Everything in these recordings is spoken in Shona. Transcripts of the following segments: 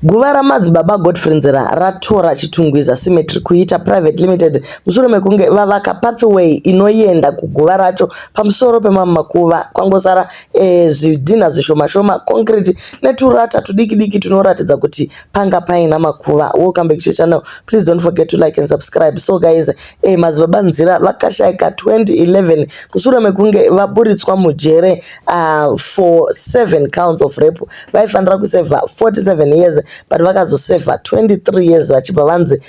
Guva ramadzibaba Godfrey Nzira ratora Chitungwiza Symmetry kuita private limited mushure mekunge vavaka pathway inoenda kuguva racho pamusoro pemakuva kwangosara zvidhina zvishoma-shoma concrete neturata tudiki-diki tunoratidza kuti panga paina makuva. Welcome back to the channel. Please don't forget to like and subscribe. So guys, madzibaba Nzira vakashaika 2011 mushure mekunge vaburitswa mujere for 7 counts of rape. Vaifanira kuseva 47 years but vakazoseva 23 years vachibva vanzi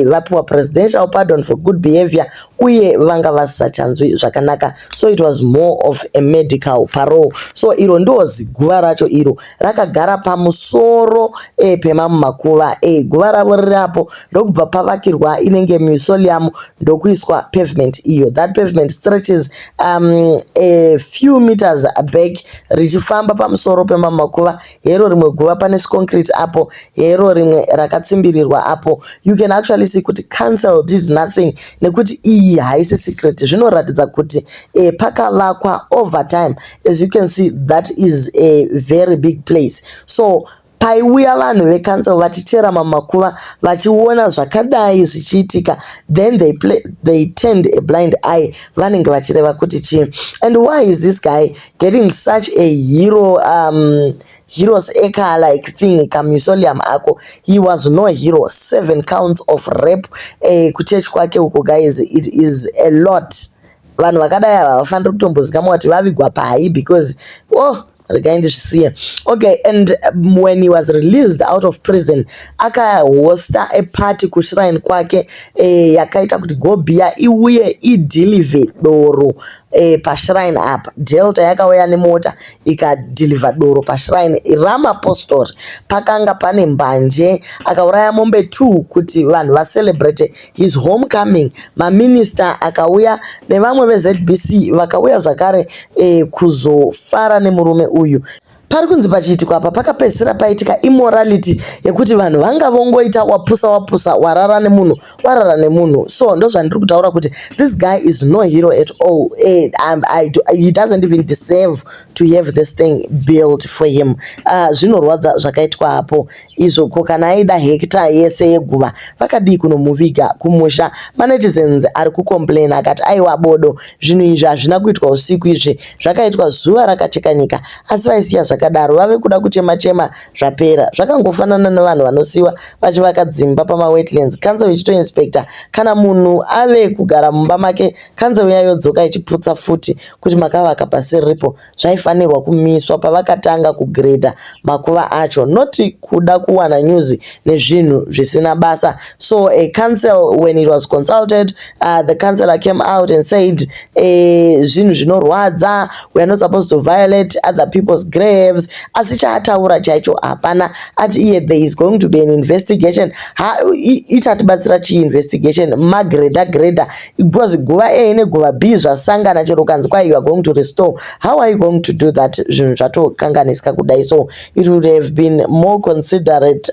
vapiwa presidential pardon for good behavior uye vanga vasachanzwi zvakanaka, so it was more of a medical parole. So iro ndozi guva racho iro rakagara pamusoro pemakuva. Guva ravo rirapo ndokubva pavakirwa inenge mausoleum ndokuiswa pavement iyo. That pavement stretches a few meters back richifamba pamusoro pemakuva. Hero rimwe guva pane concrete apo, hero rimwe rakatsimbirirwa apo. You can actually see kuti council did nothing nekuti iyi haisi secret. Zvinoratidza kuti pakavakwa over time. As you can see, that is a very big place. So paiuya vanhu vecouncil vachichera mamakuva vachiona zvakadai zvichiitika, then they turned a blind eye. Vanenge vachireva kuti chii. And why is this guy getting such a hero's acre like thing kamusoleum ako? He was no hero. 7 counts of rape kuchechi kwake uko guys, it is a lot. Vanhu vakadai havafaniri kutombozikamwa kuti vavigwa pai because okay. And when he was released out of prison akahosta a party kushrine kwake yakaita kuti Gobia iuye ideliver doro pashrine apa. Delta yakauya nemota ikadeliver doro pashrine ramapostori. Pakanga pane mbanje, akauraya mombe 2 kuti vanhu vacelebrate his homecoming. Maminister akauya nevamwe veZBC vakauya zvakare kuzofara nemurume uyu. Pari kunzi pachiitiko apa pakapedzisira paitika immorality yekuti vanhu vanga vongoita wapusa warara nemunhu. So ndo zvandiri kutaura kuti this guy is no hero at all. He doesn't even deserve to have this thing built for him. Zvinorwadza zvakaitwa apo izvoko. Kana aida hekta yese yeguva vakadii kunomuviga kumusha. Manetizens ari kucomplain akati aiwa bodo, zvinhu izvi hazvina kuitwa usiku, izvi zvakaitwa zuva rakachekanyika. Asi vaisiya zvakadaro vave kuda kuchema zvapera. Zvakangofanana nevanhu vanosiwa vachivaka dzimba pamawetlands. Council ichitoinspector kana munhu ave kugara mumba make, council yayodzoka ichiputsa futi kuti makavaka pasiripo. Zvaifanirwa kumiswa pavakatanga kugredha makuva acho, noti kuda kuwana news nezvinhu zvisina basa. So a council, when it was consulted, the councillor came out and said zvinhu zvinorwadza, we are not supposed to violate other people's graves. Asi chaataura chaicho hapana. Ati iye there is going to be an investigation. Ichatibatsira chi investigation? Greda because guva A neguva B zvasangana chero kanzi kwa you are going to restore. How are you going to do that? Zvinhu zvatokanganisika kudai. So it would have been more considerate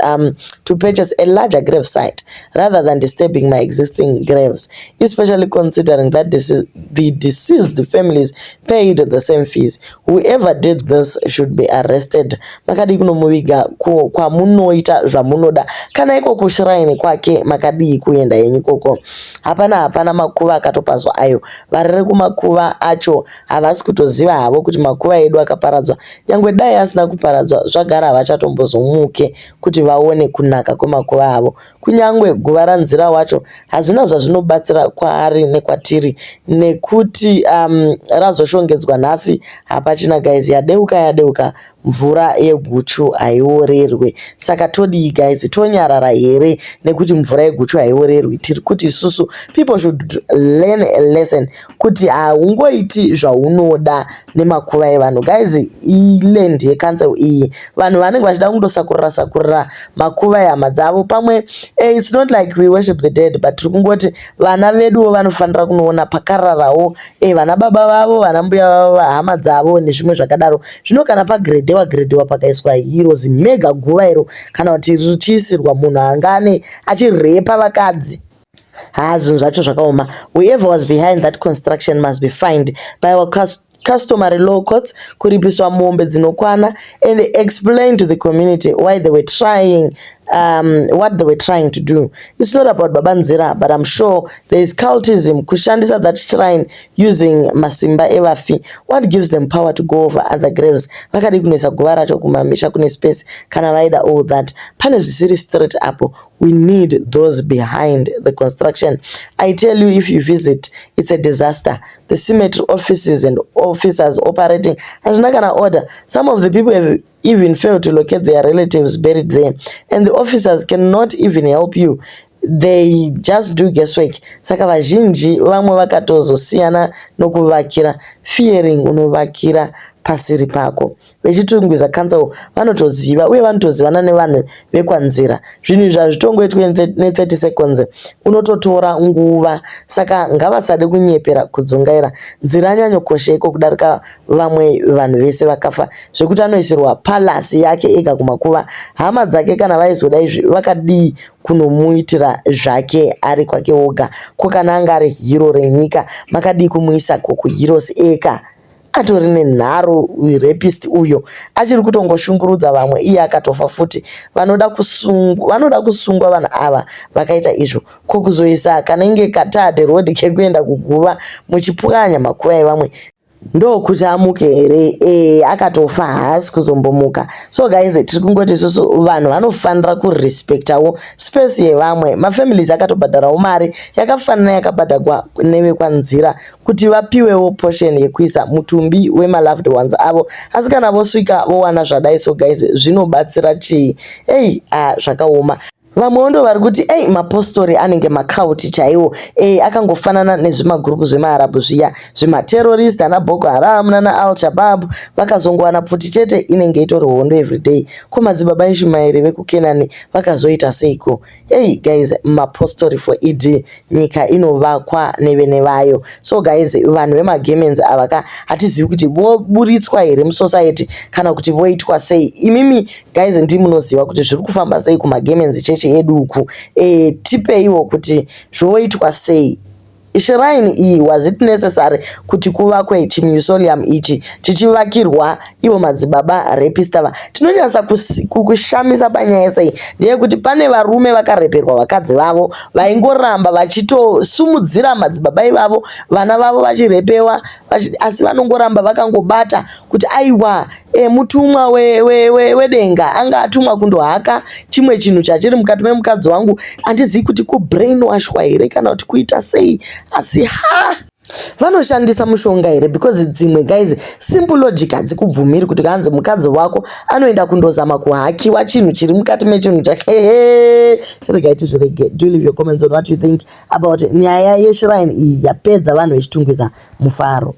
to purchase a larger grave site rather than disturbing my existing graves, especially considering that the deceased families paid the same fees. Whoever did this should be arrested. Makadi kunomuviga kwa munoita zvamunoda. Kana iko kushrine kwake makadi kuenda yenyu koko. Hapana makuva akatopazwa ayo. Varere kumakuva acho havasi kutoziva havo kuti makuva edu akaparadzwa. Nyangwe dai asina kuparadzwa zvagara havachatombozumuke kuti vaone kunaka kwemakuva avo. Kunyangwe guva raNzira wacho hazvina zvazvinobatsira kwaari nekwatiri nekuti razoshongedzwa nhasi hapachina guys. Yadeuka mvura yeguchu haiorerwe. Saka todii guys, tonyarara here nekuti mvura yeguchu haiorerwi. Tiri kuti isusu people should learn a lesson kuti haungoiti zvaunoda nemakuva evanhu guys. Iland yecancel iyi vanhu vanenge vachida kundosakurira makuva ehama dzavo pamwe. It's not like we worship the dead, but tiri kungoti vana veduwo vanofanira kunoona pakararawo vana baba vavo, vana mbuya vavo, hama dzavo nezvimwe zvakadaro. Zvino kana pagredhewa pakaiswa heroes mega guva iro, kana kuti richiisirwa munhu angane achirepa vakadzi, zvinhu zvacho zvakaoma. Whoever was behind that construction must be fined by our customary law courts, kuripiswa mombe dzinokwana, and explain to the community why they were trying what they were trying to do. It's not about Babanzira, but I'm sure there is cultism. Kushandisa that shrine using masimba evafi. What gives them power to go over other graves? Vakadi kunesa guvara chokumamisha kune space kana vaida all that. Pane zvisiri straight up. We need those behind the construction. I tell you, if you visit, it's a disaster. The cemetery offices and officers operating and not gonna order. Some of the people have even failed to locate their relatives buried there, and the officers cannot even help you. They just do guesswork. Saka vazhinji vamwe vakatozosiyana nokuvakira, fearing unovakira pasiri pako. Vechitungwiza council vanotoziva uye vanotozivana nevanhu vekwanzira. Zvinhu zvazvitongoitwe ne30 seconds unototora nguva. Saka ngavasade kunyepera kudzongaira. Nzira nyanyokosheko kudarika vamwe vanhu vese vakafa zvekuti anoisirwa palasi yake ega kumakuva. Hama dzake kana vaizoda izvi vakadii kunomuitira zvake ari kwake oga. Kana anga ari hero renyika makadii kumuisa kuheroes eka. Atori nenharo rapist uyo achiri kutongoshungurudza vamwe iye akatofa futi. Vanoda kusungwa vanhu ava vakaita izvo. Kuzoisa kanenge katade road kekuenda kuguva muchipwanya makuva evamwe ndokuti amuke here akatofa haasi kuzombomuka. So guys, tiri kungoti isusu vanhu vanofanira kurespectawo space yevamwe. Mafamilies akatobhadharawo mari yakafanana yakabhadhagwa nevekwanzira kuti vapiwewo portion yekuisa mutumbi wemaloved ones avo. Asi kana vosvika vowana zvadai, so guys, zvinobatsira chii? Zvakaoma. Vamwe ndo vari kuti mapostori anenge makauti chaiwo akangofanana nezvimagrupu zvemaarabu zviya zvimaterrorist ana Boko Haram nana Al Shabaab vakazongowana pfuti chete inenge itori hondo everyday. Ko madzibaba eShumairi vekuKenani vakazoita seiko? Guys, mapostori for Eid nyika inovakwa nevene vayo. So guys, vanhu vemagemens avaka hatizivi kuti voburitswa here musociety kana kuti voitwa sei. Imimi guys ndimunoziva kuti zviri kufamba sei kumagemens cheche eduku. Tipeiwo kuti zvoitwa sei. Shrine iyi was it necessary kuti kuvakwe chimuseum ichi chichivakirwa ivo madzibaba rapist ava? Tinonyasa kushamisa panyaya sei ndeyekuti pane varume vakareperwa vakadzi vavo vaingoramba vachitosumudzira madzibaba ivavo, vana vavo vachirepewa, asi vanongoramba vakangobata kuti aiwa mutumwa wedenga anga atumwa kundohaka chimwe chinhu chachiri mukati memukadzi wangu. Handizivi kuti kubrainwashwa here kana kuti kuita sei, asi vanoshandisa mushonga here, because dzimwe guys simple logic hadzikubvumiri kuti kanzi mukadzi wako anoenda kundozama kuhakiwa chinhu chiri mukati mechinhu chake. Siregaiti zvirege. Do leave your comments on what you think about nyaya yeshrine iyi yapedza vanhu vechitungwiza mufaro.